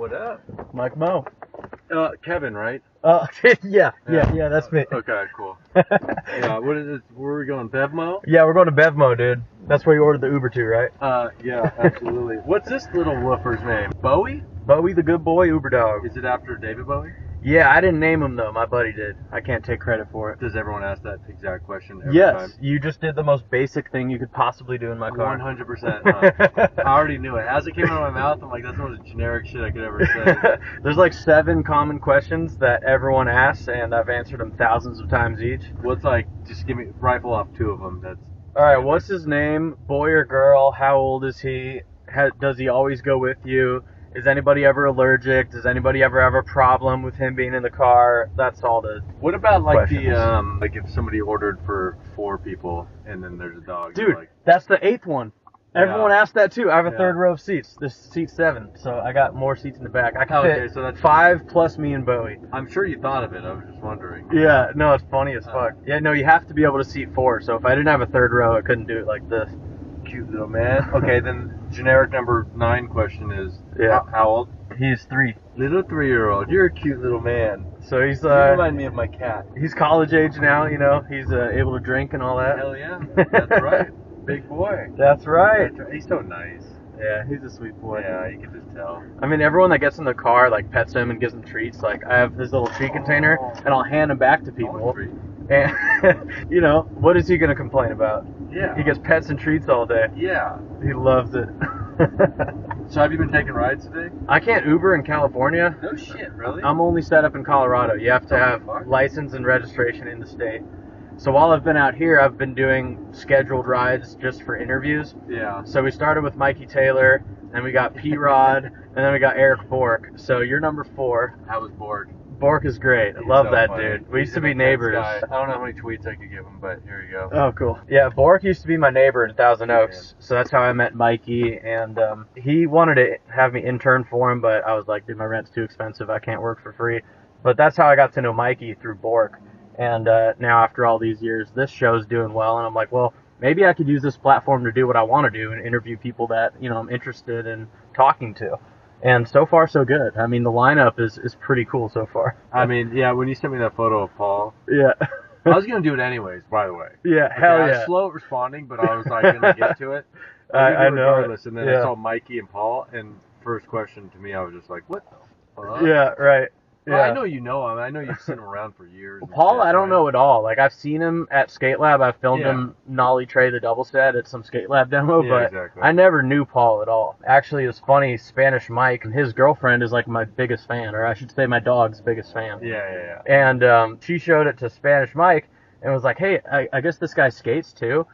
What up? Mikemo. Kevin, right? Yeah, that's me. Okay, cool. Yeah, what is it? Where are we going? Bevmo? Yeah, we're going to Bevmo, dude. That's where you ordered the Uber to, right? Yeah, absolutely. What's this little woofer's name? Bowie? Bowie the good boy, Uber dog. Is it after David Bowie? Yeah, I didn't name him though. My buddy did. I can't take credit for it. Does everyone ask that exact question every Yes, time? you just did the most basic thing you could possibly do in my car. 100%. I already knew it. As it came out of my mouth, I'm like, that's the most generic shit I could ever say. There's like 7 common questions that everyone asks, and I've answered them thousands of times each. What's like, just give me, rifle off 2 of them. That's all right. What's his name? Boy or girl? How old is he? Does he always go with you? Is anybody ever allergic? Does anybody ever have a problem with him being in the car? That's all the What about like questions. the like if somebody ordered for 4 people and then there's a dog? Dude, like, that's the 8th one. Everyone asked that too. I have a Yeah. 3rd row of seats. This is seat 7, so I got more seats in the back. I can Okay, fit so that's 5 plus me and Bowie. I'm sure you thought of it. I was just wondering. Yeah, no, it's funny as fuck. Yeah, no, you have to be able to seat 4. So if I didn't have a 3rd row, I couldn't do it like this. Cute little man. Okay, then generic number 9 question is how old? He's 3. Little 3-year-old. You're a cute little man. So he's You remind me of my cat. he's college age now. You know, he's able to drink and all that. Hell yeah. That's right. Big boy. That's right. That's right. He's so nice. Yeah, he's a sweet boy. Yeah, you can just tell. I mean, everyone that gets in the car like pets him and gives him treats. Like I have this little treat container, and I'll hand them back to people. And you know, what is he gonna complain about? Yeah. He gets pets and treats all day. Yeah. He loves it. So have you been taking rides today? I can't Uber in California. No shit, really? I'm only set up in Colorado. You have to have fuck? license and registration in the state. So while I've been out here, I've been doing scheduled rides just for interviews. Yeah. So we started with Mikey Taylor, and we got P-Rod, and then we got Eric Bork. So you're number 4. How was Borg? Bork is great. I He's love so that funny. dude. We used He's to an be intense neighbors. guy. I don't know how many tweets I could give him, but here you go. Oh, cool. Yeah, Bork used to be my neighbor in Thousand Oaks, so that's how I met Mikey, and he wanted to have me intern for him, but I was like, dude, my rent's too expensive. I can't work for free. But that's how I got to know Mikey, through Bork. And now after all these years, this show's doing well, and I'm like, well, maybe I could use this platform to do what I want to do and interview people that, you know, I'm interested in talking to. And so far, so good. I mean, the lineup is pretty cool so far. I mean, yeah, when you sent me that photo of Paul, Yeah. I was going to do it anyways, by the way. Yeah, Okay, hell I was yeah. slow at responding, but I was like going to get to it. I know. Regardless, and then Yeah. I saw Mikey and Paul, and first question to me, I was just like, what the fuck? Yeah, right. Yeah. Well, I know you know him. I know you've seen him around for years. and Paul, shit, I don't right? know at all. Like, I've seen him at Skate Lab. I filmed Yeah. him nollie tray the double set at some Skate Lab demo, Yeah, but exactly. I never knew Paul at all. Actually, it's funny, Spanish Mike, and his girlfriend is like my biggest fan, or I should say my dog's biggest fan. Yeah. And she showed it to Spanish Mike and was like, hey, I guess this guy skates too.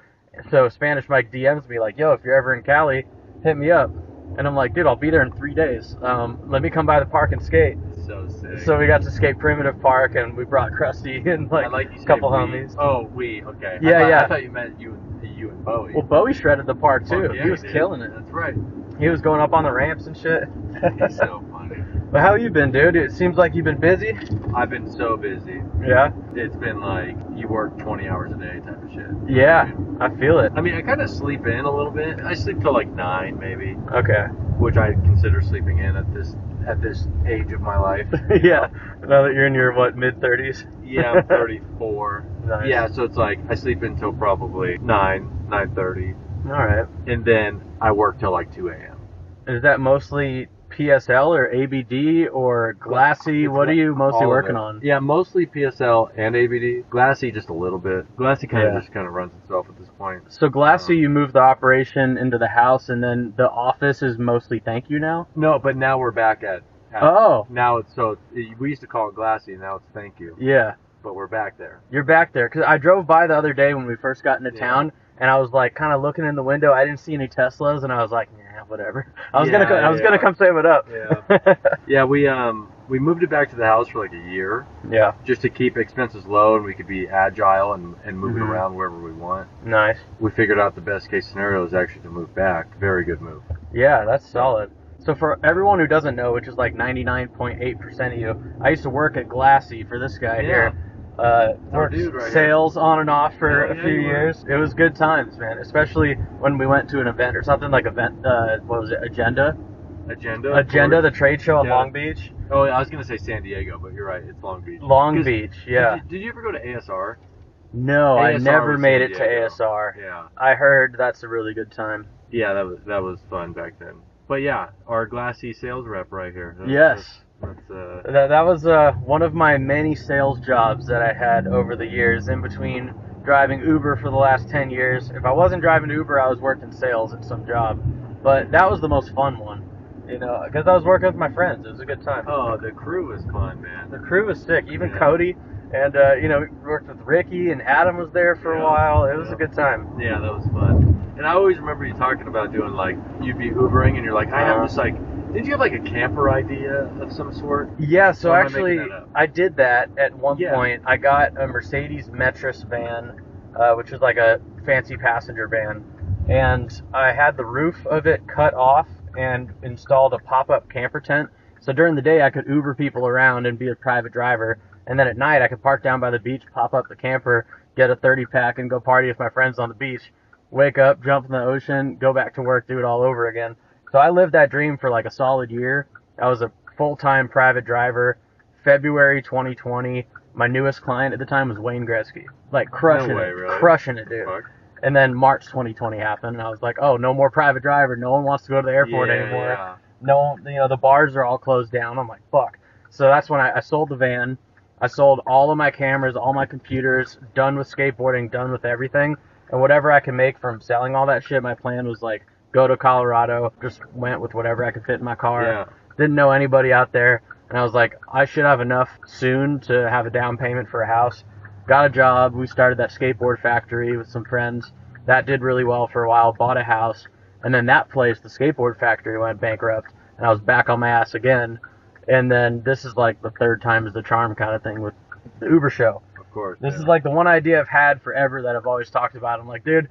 So Spanish Mike DMs me like, yo, if you're ever in Cali, hit me up. And I'm like, dude, I'll be there in 3 days. Let me come by the park and skate. So sick. So we got to skate Primitive Park, and we brought Krusty and I like you a say couple we. homies. Oh, we. Okay. Yeah. I thought you meant you and Bowie. Well, Bowie shredded the park too. Fuck yeah, he was did. killing it. That's right. He was going up on the ramps and shit. He's so funny. But how you been, dude? It seems like you've been busy. I've been so busy. Yeah. It's been like you work 20 hours a day type of shit. Yeah, I feel it. I mean, I kind of sleep in a little bit. I sleep till like 9 maybe, Okay. which I consider sleeping in at this age of my life. Yeah. Now that you're in your mid-30s. Yeah, I'm 34. Nice. Yeah, so it's like I sleep until probably 9:30, All right. and then I work till like 2 a.m. Is that mostly PSL or ABD or Glassy? It's What are you mostly all of working it. on? Yeah, mostly PSL and ABD. Glassy just a little bit. Glassy kind Yeah. of just kind of runs itself at this point. So Glassy, you moved the operation into the house, and then the office is mostly Thank You now? No, but now we're back at Oh. now we used to call it Glassy, now it's Thank You, Yeah. but we're back there. You're back there. Because I drove by the other day when we first got into Yeah. town, and I was like kind of looking in the window. I didn't see any Teslas, and I was like, yeah, whatever. I was Yeah, gonna come say what up. Yeah. Yeah, we moved it back to the house for like a year Yeah. just to keep expenses low and we could be agile and move it Mhm. around wherever we want. Nice. We figured out the best case scenario is actually to move back. Very good move. Yeah, that's solid. So for everyone who doesn't know, which is like 99.8% of you, I used to work at Glassy for this guy here. Worked dude right sales on and off for Yeah, a yeah, few you were. years. It was good times, man. Especially when we went to an event or something like what was it, Agenda? Agenda, the trade show in Long Beach. Oh, I was gonna say San Diego, but you're right. It's Long Beach. Long Beach, yeah. Did you ever go to ASR? No, ASR I never was made San it to Diego. ASR. Yeah. I heard that's a really good time. Yeah, that was fun back then. But yeah, our glassy sales rep right here. Yes. That was one of my many sales jobs that I had over the years, in between driving Uber for the last 10 years. If I wasn't driving Uber, I was working sales at some job. But that was the most fun one, because I was working with my friends. It was a good time. Oh, the crew was fun, man. The crew was sick. Even Cody, and we worked with Ricky, and Adam was there for a while. It was a good time. Yeah, that was fun. And I always remember you talking about doing, like, you'd be Ubering, and you're like, I have this, like, did you have, like, a camper idea of some sort? Yeah, so actually, I did that at one point. I got a Mercedes Metris van, which is like a fancy passenger van, and I had the roof of it cut off and installed a pop-up camper tent. So during the day, I could Uber people around and be a private driver, and then at night, I could park down by the beach, pop up the camper, get a 30-pack, and go party with my friends on the beach. Wake up, jump in the ocean, go back to work, do it all over again. So I lived that dream for like a solid year. I was a full-time private driver. February 2020, my newest client at the time was Wayne Gretzky. Like crushing it, dude. Fuck. And then March 2020 happened, and I was like, oh, no more private driver. No one wants to go to the airport anymore. Yeah. No, the bars are all closed down. I'm like, fuck. So that's when I sold the van. I sold all of my cameras, all my computers, done with skateboarding, done with everything. And whatever I could make from selling all that shit, my plan was like, go to Colorado, just went with whatever I could fit in my car. Yeah. Didn't know anybody out there. And I was like, I should have enough soon to have a down payment for a house. Got a job. We started that skateboard factory with some friends. That did really well for a while. Bought a house. And then that place, the skateboard factory, went bankrupt. And I was back on my ass again. And then this is like the third time is the charm kind of thing with the Uber show. Of course. This is like the one idea I've had forever that I've always talked about. I'm like, dude,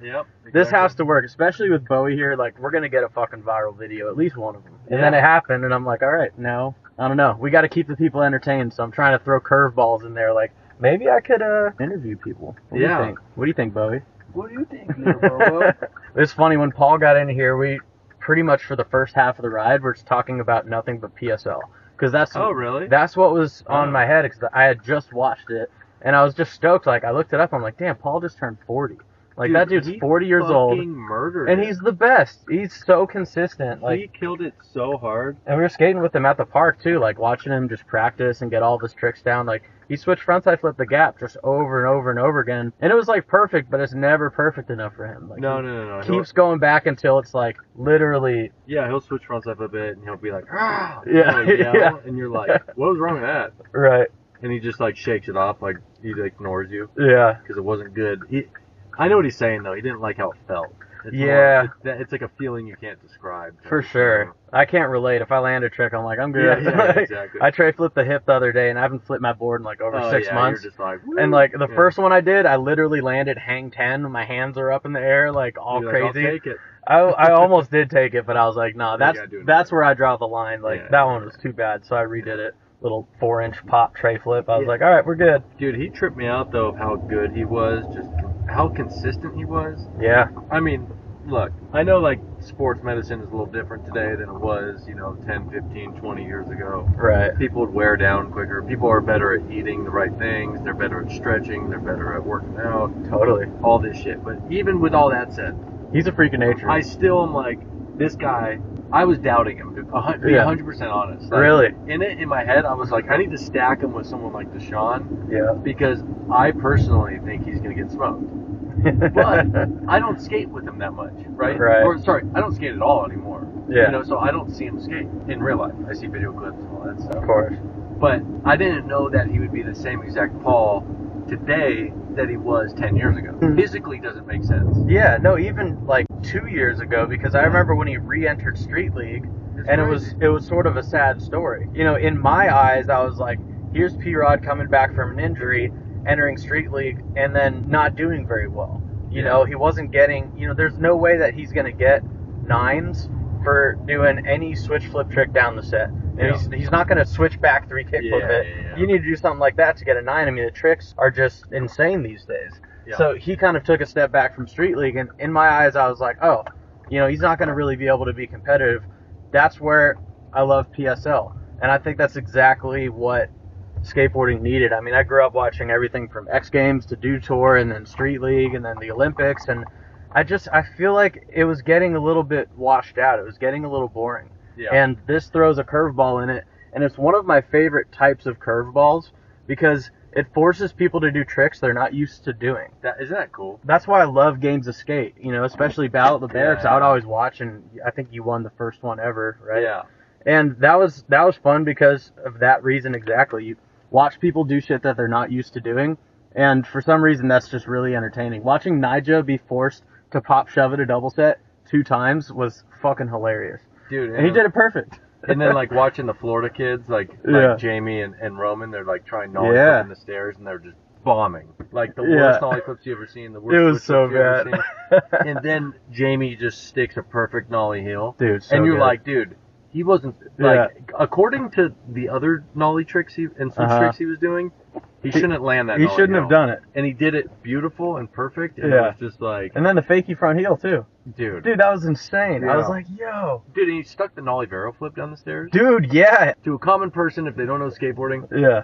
this has to work, especially with Bowie here. Like, we're going to get a fucking viral video, at least one of them. And then it happened, and I'm like, all right, no, I don't know. We got to keep the people entertained, so I'm trying to throw curveballs in there. Like, maybe I could interview people. What do you think? What do you think, Bowie? What do you think, little Bobo? It's funny, when Paul got in here, we pretty much for the first half of the ride, we're talking about nothing but PSL. Because that's that's what was on my head, because I had just watched it. And I was just stoked. Like, I looked it up. I'm like, damn, Paul just turned 40. Like, that dude's 40 years old. And he's the best. He's so consistent. Like, he killed it so hard. And we were skating with him at the park, too. Like, watching him just practice and get all of his tricks down. Like, he switched frontside flip the gap just over and over and over again. And it was, like, perfect, but it's never perfect enough for him. Like, No. Keeps going back until it's, like, literally... Yeah, he'll switch frontside flip a bit, and he'll be like, ah! Yeah. And you're like, what was wrong with that? Right. And he just, like, shakes it off, like, he ignores you. Yeah. Because it wasn't good. I know what he's saying, though. He didn't like how it felt. It's like a feeling you can't describe. For sure. I can't relate. If I land a trick, I'm like, I'm good. Yeah, exactly. I tray flipped the hip the other day, and I haven't flipped my board in, like, over 6 months. You're just like, and, like, the first one I did, I literally landed hang 10. My hands are up in the air, like, all crazy. Like, I'll take it. I almost did take it, but I was like, no, that's where I draw the line. Like, that one was too bad, so I redid it. Little 4-inch pop tray flip. I was like, all right, we're good. Dude, he tripped me out, though, of how good he was, just how consistent he was. Yeah. I mean, look, I know, like, sports medicine is a little different today than it was, 10, 15, 20 years ago. Right. People would wear down quicker. People are better at eating the right things. They're better at stretching. They're better at working out. Totally. All this shit. But even with all that said, he's a freak of nature. I still am like, this guy, I was doubting him, to be 100% honest. Like, really? In my head, I was like, I need to stack him with someone like Deshaun. Yeah. Because I personally think he's going to get smoked. But I don't skate with him that much, right? Right. Or, sorry, I don't skate at all anymore. Yeah. So I don't see him skate in real life. I see video clips and all that stuff. Of course. But I didn't know that he would be the same exact Paul today that he was 10 years ago. Physically doesn't make sense. Yeah, no, even like 2 years ago, because I remember when he re-entered Street League, and it was sort of a sad story. In my eyes, I was like, here's P-Rod coming back from an injury, entering Street League, and then not doing very well. You know, he wasn't getting, there's no way that he's going to get 9s for doing any switch flip trick down the set. And he's not going to switch back 3 kick flip it. Yeah. You need to do something like that to get a 9. I mean, the tricks are just insane these days. Yeah. So he kind of took a step back from Street League, and in my eyes, I was like, oh, he's not going to really be able to be competitive. That's where I love PSL. And I think that's exactly what skateboarding needed. I mean, I grew up watching everything from X Games to Dew Tour and then Street League and then the Olympics, and I feel like it was getting a little bit washed out. It was getting a little boring. Yeah. And this throws a curveball in it, and it's one of my favorite types of curveballs because it forces people to do tricks they're not used to doing. Isn't that cool? That's why I love games of skate, you know, especially Battle at the Barracks. Yeah. I would always watch, and I think you won the first one ever, right? Yeah. And that was fun because of that reason exactly. You watch people do shit that they're not used to doing, and for some reason that's just really entertaining. Watching Nija be forced to pop shove at a double set 2 times was fucking hilarious. Dude, And he did it perfect. And then like watching the Florida kids, like Jamie and Roman, they're like trying nollie flip in the stairs, and they're just bombing. Like the worst nollie flips you ever seen. The worst it was so flips you ever bad. seen. And then Jamie just sticks a perfect nollie heel. Dude, so and you're good. like, dude, he wasn't like according to the other nollie tricks and switch tricks he was doing, he shouldn't land that. He nollie shouldn't heel. have done it. And he did it beautiful and perfect. And it was just like, and then the fakey front heel too. Dude, that was insane. Yeah. I was like, yo. Dude, and he stuck the nollie barrel flip down the stairs. Dude, yeah. To a common person, if they don't know skateboarding, Yeah.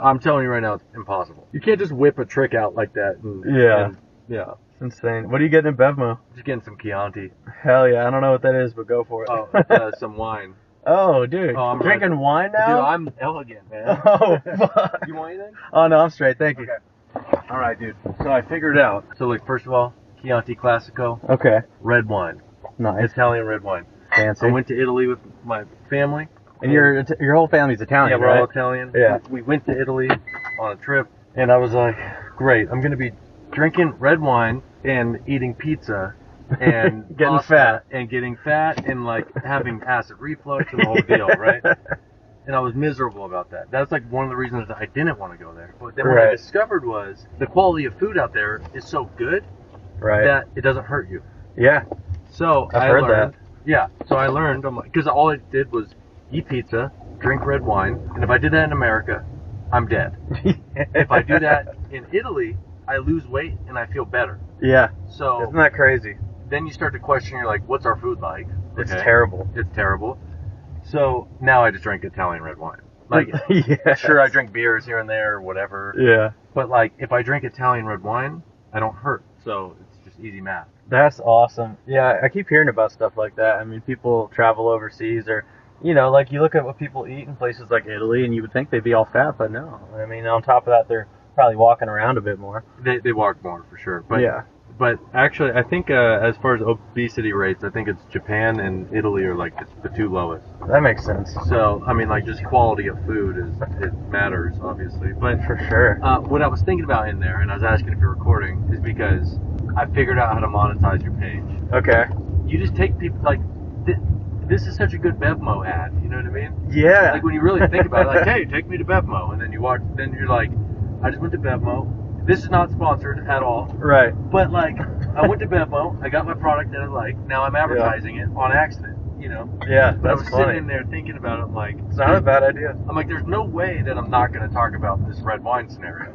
I'm telling you right now, it's impossible. You can't just whip a trick out like that. And, It's insane. What are you getting in Bevmo? Just getting some Chianti. Hell yeah. I don't know what that is, but go for it. Oh, it's, some wine. Oh, dude. I'm drinking wine now? Dude, I'm elegant, man. Oh, fuck. You want anything? Oh, no, I'm straight. Thank you. Okay. All right, dude. So I figured out. So, like, first of all, Chianti Classico. Okay. Red wine. Nice. Italian red wine. Fancy. I went to Italy with my family. And your whole family's Italian, Yeah, we're right? all Italian. Yeah. We went to Italy on a trip, and I was like, great, I'm going to be drinking red wine and eating pizza and Getting pasta fat. and getting fat and like having acid reflux and the whole deal, right? And I was miserable about that. That's like one of the reasons that I didn't want to go there. But then what I discovered was the quality of food out there is so good that it doesn't hurt you. Yeah. So I've I heard learned. that. Yeah. So I learned. I'm like, because all I did was eat pizza, drink red wine, and if I did that in America, I'm dead. If I do that in Italy, I lose weight and I feel better. Yeah. So isn't that crazy? then you start to question. You're like, what's our food like? It's terrible. It's terrible. So now I just drink Italian red wine. Like, yes. sure, I drink beers here and there or whatever. Yeah. But like, if I drink Italian red wine, I don't hurt. So it's just easy math. That's awesome. Yeah, I keep hearing about stuff like that. I mean, people travel overseas or, you know, like you look at what people eat in places like Italy and you would think they'd be all fat, but no. I mean, on top of that, they're probably walking around a bit more. They walk more for sure. But yeah. But actually, I think as far as obesity rates, I think it's Japan and Italy are like the 2 lowest. That makes sense. So, I mean, like just quality of food it matters, obviously. But for sure. What I was thinking about in there, and I was asking if you're recording, is because I figured out how to monetize your page. Okay. You just take people, like, this is such a good Bevmo ad, you know what I mean? Yeah. Like when you really think about it, like, hey, take me to Bevmo, and then you watch, then you're like, I just went to Bevmo. This is not sponsored at all. Right. But like, I went to Bevmo, I got my product that I like, now I'm advertising it on accident, you know? Yeah, But I that's was funny. sitting in there thinking about it, I'm like, It's not a bad idea. I'm like, there's no way that I'm not going to talk about this red wine scenario.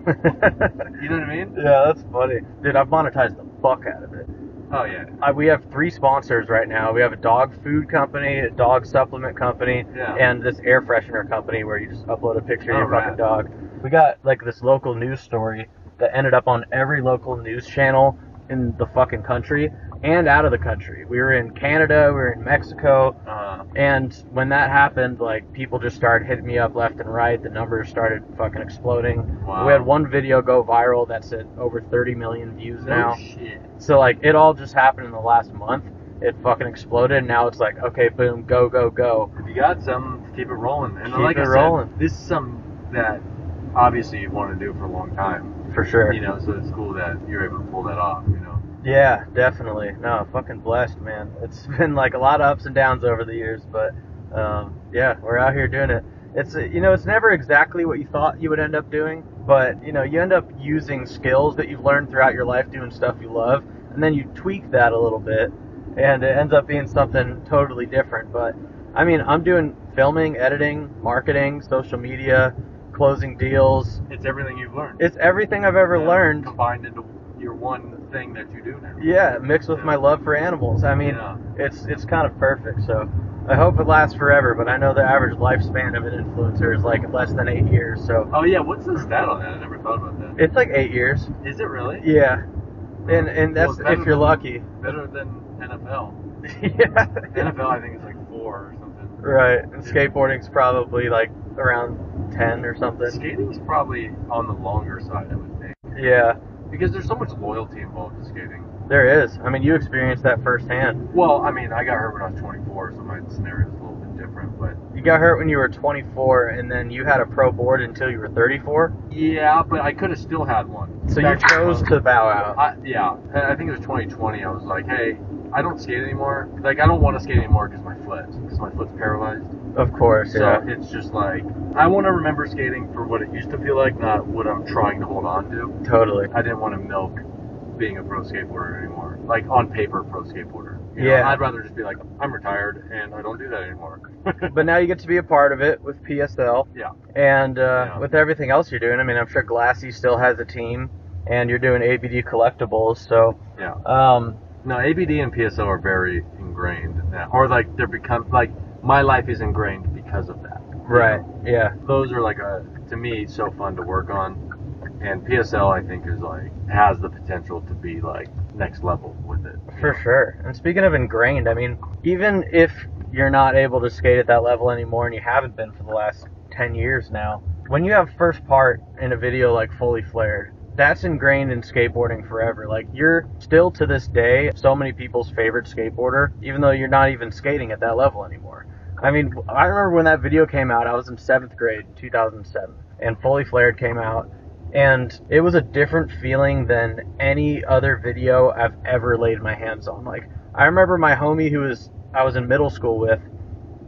You know what I mean? Yeah, that's funny. Dude, I've monetized the fuck out of it. Oh, yeah. We have 3 sponsors right now. We have a dog food company, a dog supplement company, and this air freshener company where you just upload a picture of your fucking dog. We got like this local news story that ended up on every local news channel in the fucking country and out of the country. We were in Canada, we were in Mexico, and when that happened, like, people just started hitting me up left and right. The numbers started fucking exploding. Wow. We had one video go viral that's at over 30 million views now. Shit. So, like, it all just happened in the last month. It fucking exploded, and now it's like, okay, boom, go, go, go. If you got some, keep it rolling. And Keep like it I said, rolling. this is something that obviously you want to do for a long time. For sure. You know, so it's cool that you're able to pull that off, you know. Yeah, definitely. No, fucking blessed, man. It's been like a lot of ups and downs over the years, but yeah, we're out here doing it. It's, you know, it's never exactly what you thought you would end up doing, but, you know, you end up using skills that you've learned throughout your life doing stuff you love, and then you tweak that a little bit, and it ends up being something totally different. But, I mean, I'm doing filming, editing, marketing, social media, closing deals. It's everything you've learned. It's everything I've ever learned. Combined into your one thing that you do now. Yeah, mixed with my love for animals. I mean, it's kind of perfect. So I hope it lasts forever, but I know the average lifespan of an influencer is like less than 8 years. So. Oh yeah, what's the stat on that? I never thought about that. It's like 8 years. Is it really? Yeah. And that's if you're lucky. Better than NFL. Yeah. NFL I think is like 4 or something. Right. And skateboarding's probably like around 10 or something. Skating's probably on the longer side, I would think. Yeah. Because there's so much loyalty involved in skating. There is. I mean, you experienced that firsthand. Well, I mean, I got hurt when I was 24, so my scenario is a little bit different, but... You got hurt when you were 24, and then you had a pro board until you were 34? Yeah, but I could have still had one. So you chose to bow out? I think it was 2020. I was like, hey, I don't skate anymore. Like, I don't want to skate anymore because my foot's paralyzed. Of course, yeah. So it's just like, I want to remember skating for what it used to feel like, not what I'm trying to hold on to. Totally. I didn't want to milk being a pro skateboarder anymore. Like, on paper, pro skateboarder. You know, Yeah. I'd rather just be like, I'm retired and I don't do that anymore. But now you get to be a part of it with PSL. Yeah. And with everything else you're doing. I mean, I'm sure Glassy still has a team, and you're doing ABD collectibles, so... Yeah. No, ABD and PSL are very ingrained now. Or, like, my life is ingrained because of that. Right, yeah. Those are, like, to me, so fun to work on. And PSL, I think, is, like, has the potential to be, like, next level with it. For sure. And speaking of ingrained, I mean, even if you're not able to skate at that level anymore, and you haven't been for the last 10 years now, when you have first part in a video like Fully Flared, that's ingrained in skateboarding forever. Like, you're still to this day so many people's favorite skateboarder, even though you're not even skating at that level anymore. I mean, I remember when that video came out, I was in 7th grade in 2007, and Fully Flared came out, and it was a different feeling than any other video I've ever laid my hands on. Like, I remember my homie I was in middle school with,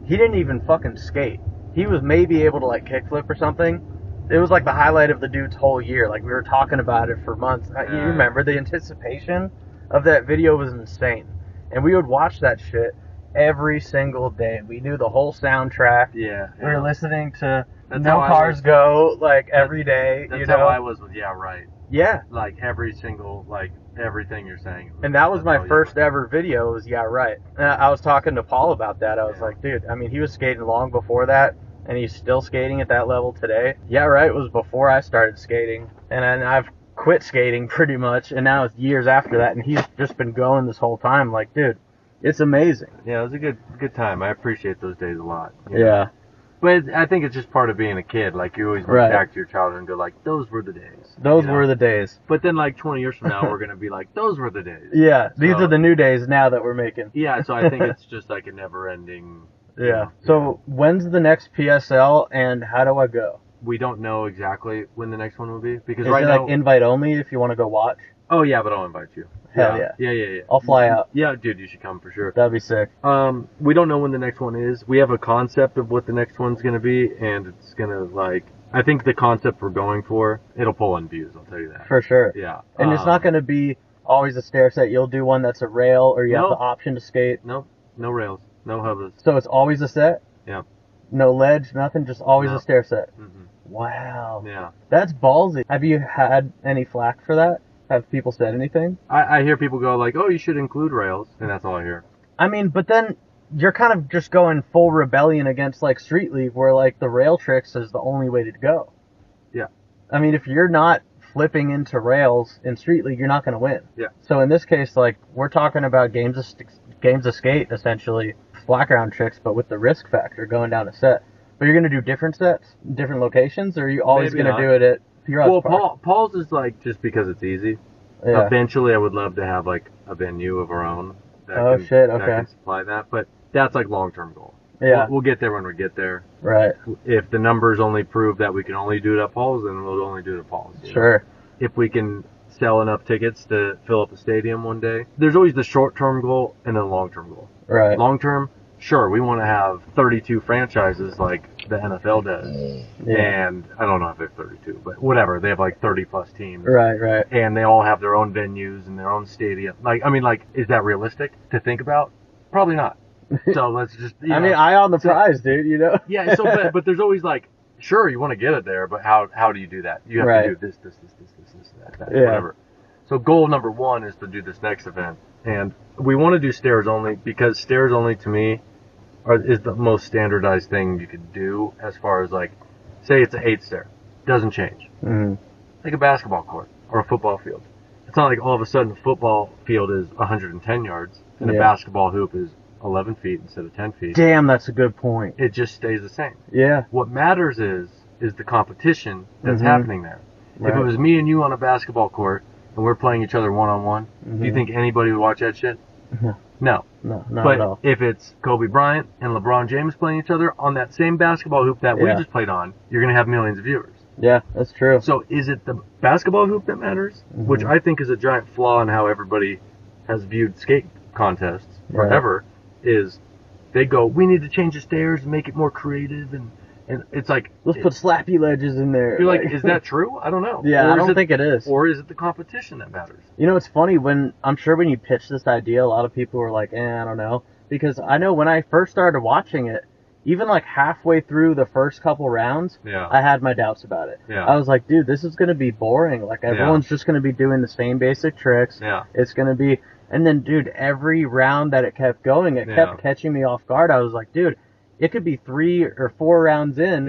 he didn't even fucking skate. He was maybe able to, like, kickflip or something. It was like the highlight of the dude's whole year. Like, we were talking about it for months. You remember, the anticipation of that video was insane. And we would watch that shit every single day. We knew the whole soundtrack. Yeah. We were listening to No Cars Go, like, every day. That's how I was with Yeah Right. Yeah. Like, every single, like, everything you're saying. And that was my first ever video, was Yeah Right. And I was talking to Paul about that. I was like, dude, I mean, he was skating long before that, and he's still skating at that level today. Yeah Right was before I started skating, and then I've quit skating pretty much, and now it's years after that, and he's just been going this whole time. Like, dude, it's amazing. Yeah, it was a good time. I appreciate those days a lot. Yeah. But I think it's just part of being a kid. Like, you always look back to your childhood and go, like, those were the days. Those were the days. But then, like, 20 years from now, we're going to be like, those were the days. Yeah, these are the new days now that we're making. Yeah, so I think it's just like a never-ending... Yeah. So, when's the next PSL, and how do I go? We don't know exactly when the next one will be. Because Is right it now... like invite only if you want to go watch? Oh, yeah, but I'll invite you. Hell yeah. Yeah. I'll fly out. Yeah, dude, you should come for sure. That'd be sick. We don't know when the next one is. We have a concept of what the next one's going to be, and it's going to, like... I think the concept we're going for, it'll pull in views, I'll tell you that. For sure. Yeah. And it's not going to be always a stair set. You'll do one that's a rail, or you have the option to skate. Nope. No rails. No hovers. So it's always a set? Yeah. No ledge, nothing, just always a stair set. Mm-hmm. Wow. Yeah. That's ballsy. Have you had any flack for that? Have people said anything? I hear people go like, oh, you should include rails, and that's all I hear. I mean, but then you're kind of just going full rebellion against, like, Street League, where, like, the rail tricks is the only way to go. Yeah. I mean, if you're not flipping into rails in Street League, you're not going to win. Yeah. So in this case, like, we're talking about games of skate, essentially, flat ground tricks, but with the risk factor going down a set. But you're going to do different sets, different locations, or are you always going to do it at Pure Park? Paul's is, like, just because it's easy. Yeah. Eventually, I would love to have, like, a venue of our own. That can supply that, but that's, like, long-term goal. Yeah. We'll get there when we get there. Right. If the numbers only prove that we can only do it at Paul's, then we'll only do it at Paul's. Sure. If we can sell enough tickets to fill up a stadium one day. There's always the short-term goal and then the long-term goal. Right. Long-term, sure, we want to have 32 franchises like the NFL does. Yeah. And I don't know if they have 32, but whatever. They have like 30-plus teams. Right. And they all have their own venues and their own stadium. Like, I mean, like, is that realistic to think about? Probably not. So let's just, I mean, eye on the prize, dude, you know? Yeah, so, but there's always like, sure, you want to get it there, but how do you do that? You have to do this, that, whatever. So goal number 1 is to do this next event. And we want to do stairs only because stairs only to me is the most standardized thing you could do as far as like, say it's an 8 stair, doesn't change. Mm-hmm. Like a basketball court or a football field. It's not like all of a sudden a football field is 110 yards and a basketball hoop is 11 feet instead of 10 feet. Damn, that's a good point. It just stays the same. Yeah. What matters is the competition that's happening there. Right. If it was me and you on a basketball court and we're playing each other one-on-one, do you think anybody would watch that shit? No. No, not but at all. if it's Kobe Bryant and LeBron James playing each other on that same basketball hoop that we just played on, you're going to have millions of viewers. Yeah, that's true. So is it the basketball hoop that matters? Which I think is a giant flaw in how everybody has viewed skate contests forever, is they go, we need to change the stairs and make it more creative, and it's like... Let's put slappy ledges in there. You're like, is that true? I don't know. Yeah, I don't think it is. Or is it the competition that matters? You know, it's funny, I'm sure when you pitched this idea, a lot of people were like, I don't know. Because I know when I first started watching it, even like halfway through the first couple rounds, I had my doubts about it. Yeah. I was like, dude, this is going to be boring. Like, everyone's just going to be doing the same basic tricks. Yeah. It's going to be... And then, dude, every round that it kept going, it kept catching me off guard. I was like, dude, it could be 3 or 4 rounds in,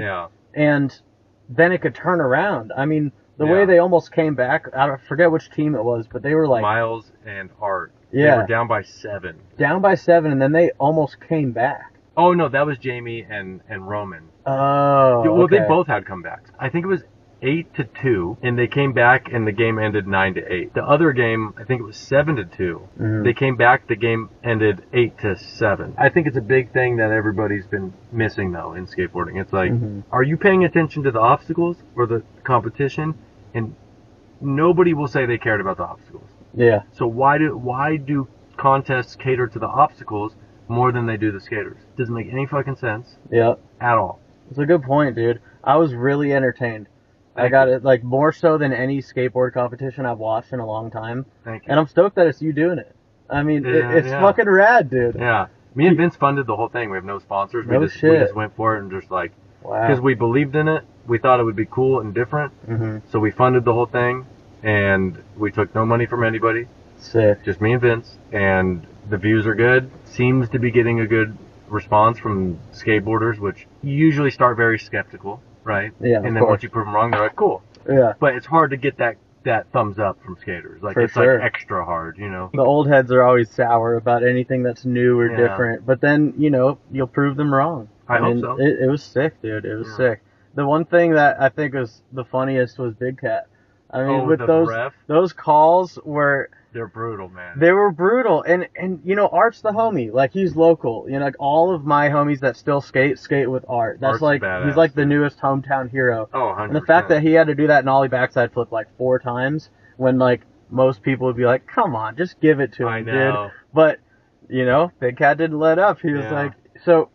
and then it could turn around. I mean, the way they almost came back, I forget which team it was, but they were like... Miles and Art. Yeah. They were down by 7. Down by 7, and then they almost came back. Oh, no, that was Jamie and Roman. Oh, well, okay. they both had comebacks. I think it was 8-2, and they came back, and the game ended 9-8. The other game, I think it was 7-2. They came back, the game ended 8-7. I think it's a big thing that everybody's been missing, though, in skateboarding. It's like, are you paying attention to the obstacles or the competition? And nobody will say they cared about the obstacles. Yeah. So why do contests cater to the obstacles more than they do the skaters? Doesn't make any fucking sense. Yeah. At all. It's a good point, dude. I was really entertained. I got it, like, more so than any skateboard competition I've watched in a long time. Thank you. And I'm stoked that it's you doing it. I mean, it's fucking rad, dude. Yeah. Me and Vince funded the whole thing. We have no sponsors. We just went for it and just like, because we believed in it. We thought it would be cool and different. So we funded the whole thing, and we took no money from anybody. Sick. Just me and Vince, and the views are good. Seems to be getting a good response from skateboarders, which usually start very skeptical, right? Yeah. And then once you prove them wrong, they're like, cool. Yeah. But it's hard to get that thumbs up from skaters. Like, it's like extra hard, you know? The old heads are always sour about anything that's new or different, but then, you know, you'll prove them wrong. I hope so. It was sick, dude. It was sick. The one thing that I think was the funniest was Big Cat. I mean, with those calls were... They're brutal, man. They were brutal. And you know, Art's the homie. Like, he's local. You know, like, all of my homies that still skate with Art. That's Art's like, badass, he's like the newest hometown hero. Oh, 100%. And the fact that he had to do that nollie backside flip like 4 times, when like, most people would be like, come on, just give it to him, dude. But, you know, Big Cat didn't let up. He was like, so...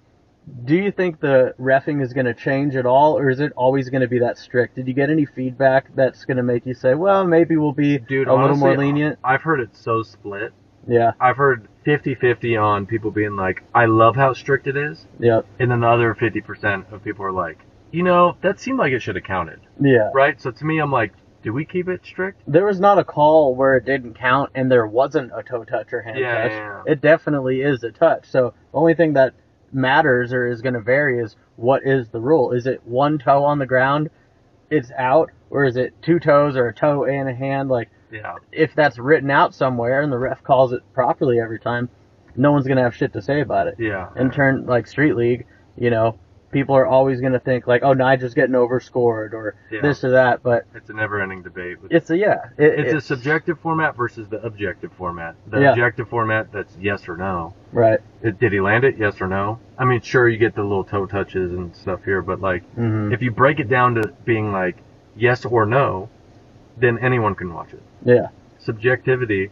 Do you think the reffing is going to change at all, or is it always going to be that strict? Did you get any feedback that's going to make you say, well, maybe we'll be little more lenient? I've heard it so split. Yeah. I've heard 50-50 on people being like, I love how strict it is. Yep. And then the other 50% of people are like, you know, that seemed like it should have counted. Yeah. Right? So to me, I'm like, do we keep it strict? There was not a call where it didn't count and there wasn't a toe touch or hand touch. Yeah. It definitely is a touch. So the only thing that matters or is going to vary is what is the rule. Is it 1 toe on the ground, it's out, or is it 2 toes or a toe and a hand? Like, if that's written out somewhere and the ref calls it properly every time, no one's going to have shit to say about it. Yeah. In turn, like Street League, you know, people are always going to think like, oh, Nigel's getting overscored or this or that, but it's a never-ending debate. It's a subjective format versus the objective format. The objective format, that's yes or no. Right. Did he land it? Yes or no? I mean, sure, you get the little toe touches and stuff here, but like, if you break it down to being like yes or no, then anyone can watch it. Yeah. Subjectivity,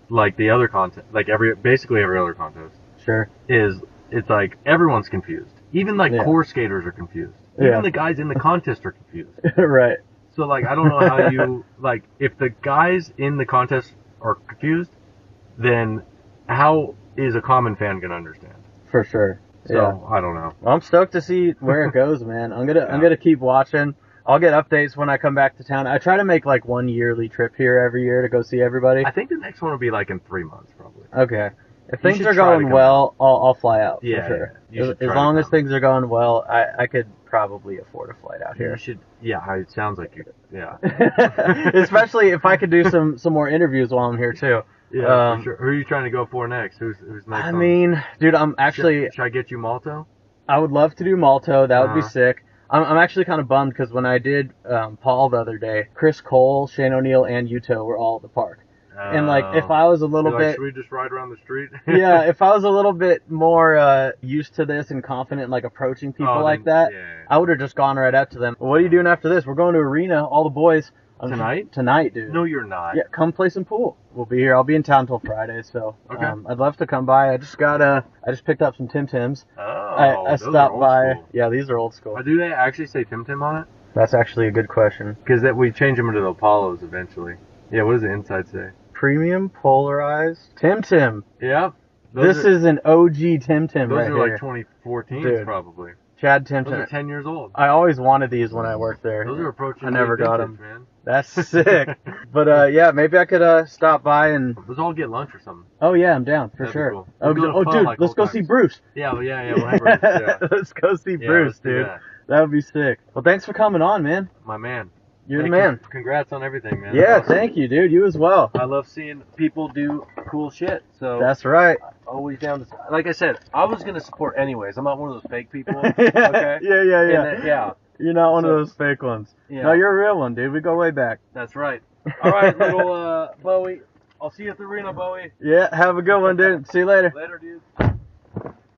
like the other contest, like basically every other contest, it's like everyone's confused. Even like core skaters are confused. Even the guys in the contest are confused. Right. So like, I don't know how you like, if the guys in the contest are confused, then how is a common fan gonna understand? For sure. So I don't know. Well, I'm stoked to see where it goes, man. I'm gonna keep watching. I'll get updates when I come back to town. I try to make like 1 yearly trip here every year to go see everybody. I think the next one will be like in 3 months, probably. Okay. If things are going well, I'll fly out Yeah, for sure. yeah. As long as things are going well, I could probably afford a flight out here. You should. Yeah, it sounds like you. Yeah. Especially if I could do some more interviews while I'm here too. Yeah, for sure. Who are you trying to go for next? Who's next? I mean, dude, I'm actually. Should I get you Malto? I would love to do Malto. That would be sick. I'm actually kind of bummed because when I did Paul the other day, Chris Cole, Shane O'Neill, and Yuto were all at the park. And like, if I was a little bit, should we just ride around the street? Yeah, if I was a little bit more used to this and confident, like approaching people that, I would have just gone right up to them. What are you doing after this? We're going to arena, all the boys. Tonight? Tonight, dude. No, you're not. Yeah, come play some pool. We'll be here. I'll be in town till Friday, so I'd love to come by. I just picked up some Tim Tims. Oh, I stopped by. School. Yeah, these are old school. Do they actually say Tim Tim on it? That's actually a good question. Because we change them into the Apollos eventually. Yeah, what does the inside say? Premium polarized Tim Tim. Yeah. This is an OG Tim Tim right here. Those are like 2014s probably. Chad Tim Tim. Those are 10 years old. I always wanted these when I worked there. Those are approaching. I never got them. Man. That's sick. But yeah, maybe I could stop by and. Let's all get lunch or something. Oh yeah, I'm down for sure. Cool. Oh dude, like let's go see Bruce. Yeah, we'll have Bruce. Yeah. Let's go see Bruce, dude. That would be sick. Well, thanks for coming on, man. My man. You're the man. Congrats on everything, man. Yeah, awesome. Thank you, dude. You as well. I love seeing people do cool shit. So that's right. Always down to. Like I said, I was gonna support anyways. I'm not one of those fake people. Okay. Yeah. You're not one of those fake ones. Yeah. No, you're a real one, dude. We go way back. That's right. All right, little Bowie. I'll see you at the arena, Bowie. Yeah. Have a good one, dude. See you later. Later, dude.